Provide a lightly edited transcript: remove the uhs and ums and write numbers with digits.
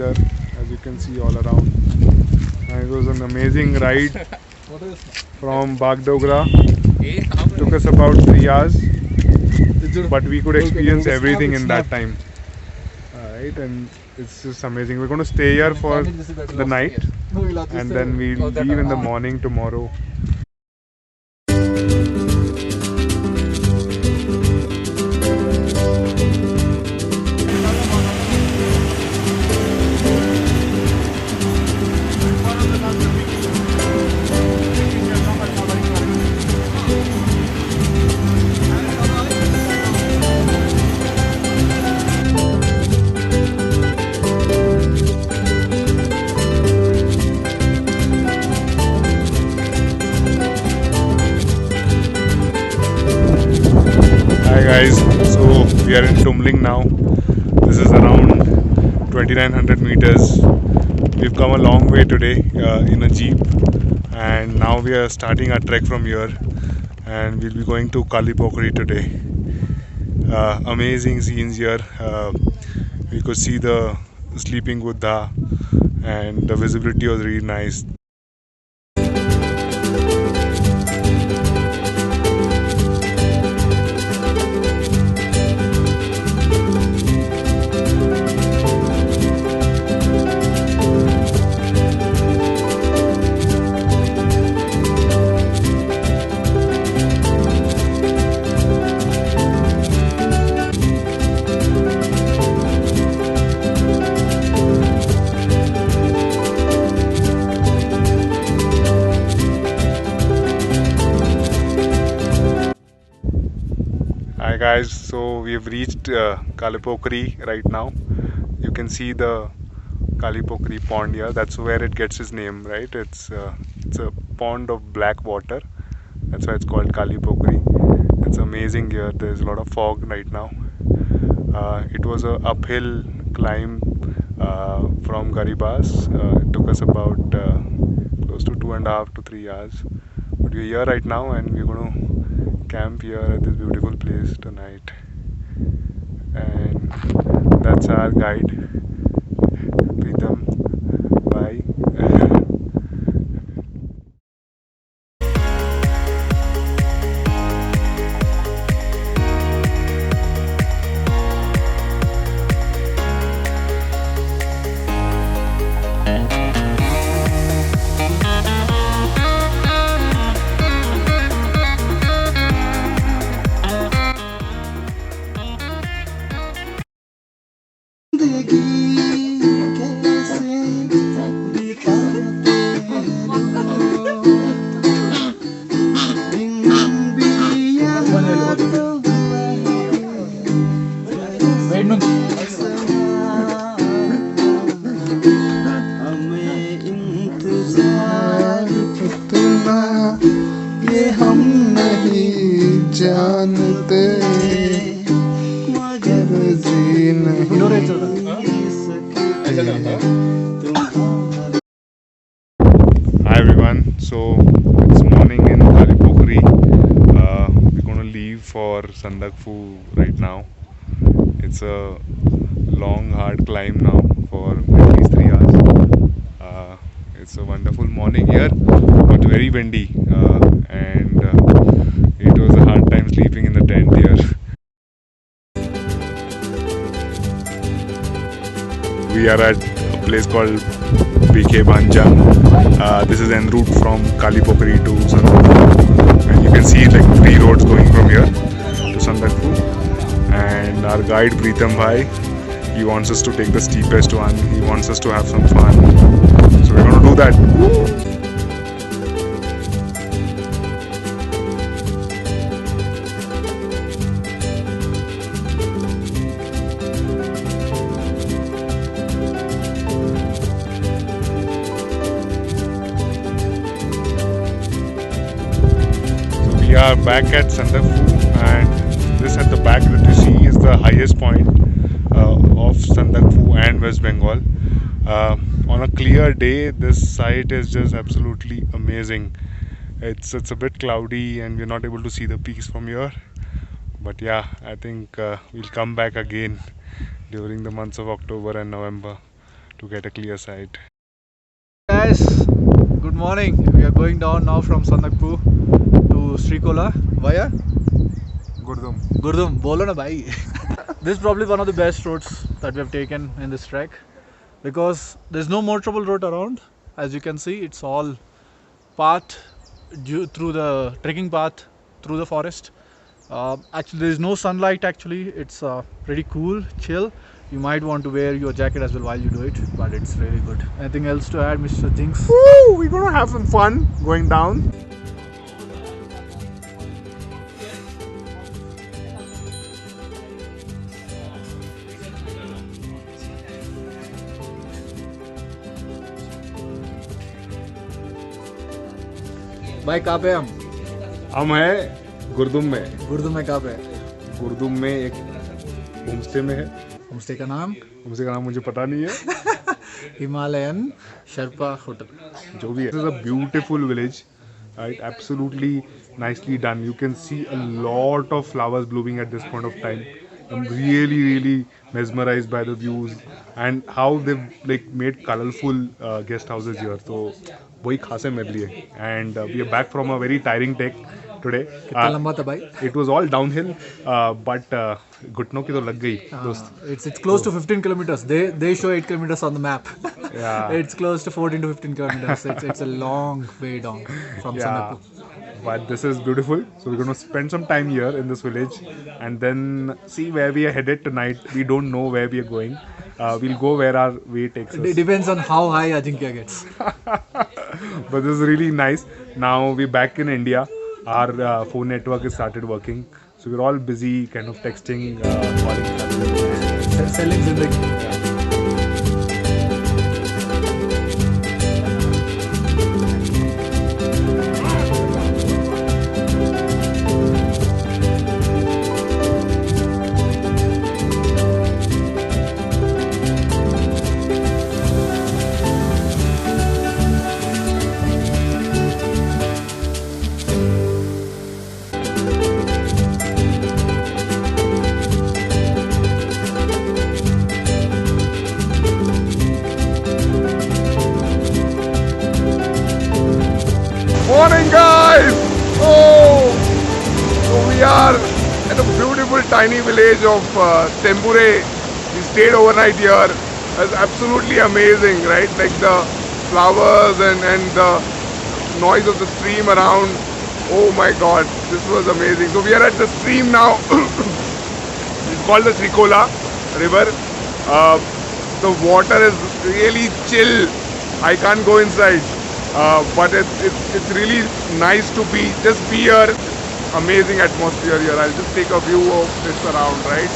weather, as you can see all around. And it was an amazing ride from Bagdogra. Took us about 3 hours, but we could experience everything in that time. Alright, and it's just amazing. We're going to stay here for the night, and then we'll leave in the morning tomorrow. Hi guys, so we are in Tumling now. This is around 2900 meters. We've come a long way today in a jeep, and now we are starting our trek from here, and we'll be going to Kalipokri today. Amazing scenes here. We could see the sleeping Buddha, and the visibility was really nice. Hi guys, so we've reached Kalipokri right now. You can see the Kalipokri pond here. That's where it gets its name, right? It's a pond of black water. That's why it's called Kalipokri. It's amazing here. There's a lot of fog right now. It was a uphill climb from Garibas. It took us about close to 2.5 to 3 hours. But we're here right now, and we're going to camp here at this beautiful place tonight. And that's our guide, Pritam. Bye. जानते मगर जी नहीं सकते. Hi everyone, so it's morning in Kalipokri. We're going to leave for Sandakphu right now. It's a long hard climb now for at least 3 hours. It's a wonderful morning here, but very windy, and it was a hard time sleeping in the tent here. We are at a place called BK Banja. This is en route from Kalipokri to Sandakphu, and you can see like 3 roads going from here to Sandakphu. And our guide Pritam Bhai, he wants us to take the steepest one. He wants us to have some fun, so we're going to do that. We are back at Sandakphu, and this at the back that you see is the highest point of Sandakphu and West Bengal. On a clear day, this site is just absolutely amazing. It's a bit cloudy and we're not able to see the peaks from here, but yeah, I think we'll come back again during the months of October and November to get a clear sight. Guys, good morning. We are going down now from Sanakpur to Srikola via Gurdum. Bolo na bhai. This is probably one of the best roads that we have taken in this trek because there's no more trouble road around. As you can see, it's all path through the trekking path through the forest. Actually, there is no sunlight. Actually, it's pretty cool, chill. You might want to wear your jacket as well while you do it, but it's really good. Anything else to add, Mr. Jinx? Woo! We're gonna have some fun going down. भाई कहाँ पे हम? हम हैं गुरदुम में। गुरदुम में कहाँ पे? गुरदुम में एक होमस्टे में है। होमस्टे का नाम? होमस्टे का नाम मुझे पता नहीं है। हिमालयन शर्पा होटल, जो भी है। This is a beautiful village, right? Absolutely nicely done. You can see a lot of flowers blooming at this point of time. I'm really mesmerized by the views and how they've like made colorful guest houses here. So वही खास है मेरे लिए. And we are back from a very tiring trek today. कितना लंबा था भाई? It was all downhill, but घुटनों की तो लग गई दोस्त. It's close to 15 kilometers. They show 8 kilometers on the map. Yeah. It's close to 14 to 15 kilometers. It's a long way down from Sanakpur. But this is beautiful. So we're going to spend some time here in this village and then see where we are headed tonight. We don't know where we are going. We'll go where our way takes us. It depends on how high Ajinkya gets. But this is really nice. Now we're back in India. Our phone network has started working. So we're all busy kind of texting, calling. Selling zindagi. Morning guys! Oh! So we are at a beautiful tiny village of Tempure. We stayed overnight here. It's absolutely amazing, right? Like the flowers and the noise of the stream around. Oh my god, this was amazing. So we are at the stream now. It's called the Srikola river. The water is really chill. I can't go inside. But it's really nice to be here. Amazing atmosphere here. I'll just take a view of this around, right?